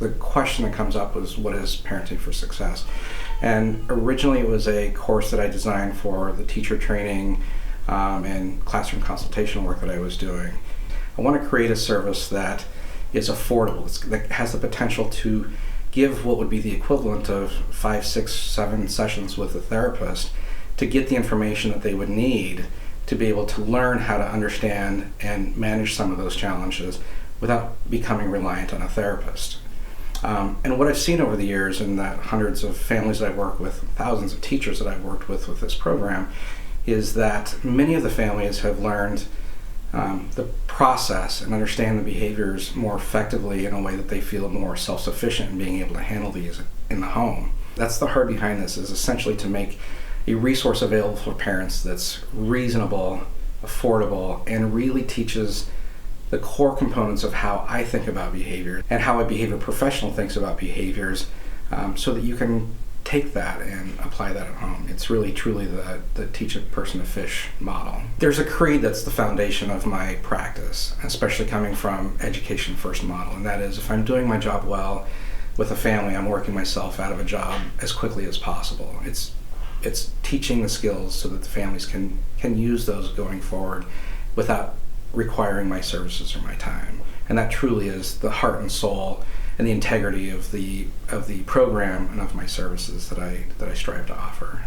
the question that comes up was, what is Parenting for Success? And originally it was a course that I designed for the teacher training and classroom consultation work that I was doing. I want to create a service that is affordable, that has the potential to give what would be the equivalent of 5, 6, 7 sessions with a therapist to get the information that they would need to be able to learn how to understand and manage some of those challenges without becoming reliant on a therapist. And what I've seen over the years in the hundreds of families that I've worked with, thousands of teachers that I've worked with this program, is that many of the families have learned the process and understand the behaviors more effectively in a way that they feel more self-sufficient in being able to handle these in the home. That's the heart behind this, is essentially to make a resource available for parents that's reasonable, affordable, and really teaches the core components of how I think about behavior and how a behavior professional thinks about behaviors, so that you can take that and apply that at home. It's really truly the teach a person to fish model. There's a creed that's the foundation of my practice, especially coming from education first model, and that is, if I'm doing my job well with a family, I'm working myself out of a job as quickly as possible. It's teaching the skills so that the families can use those going forward without requiring my services or my time. And that truly is the heart and soul and the integrity of the program and of my services that I strive to offer.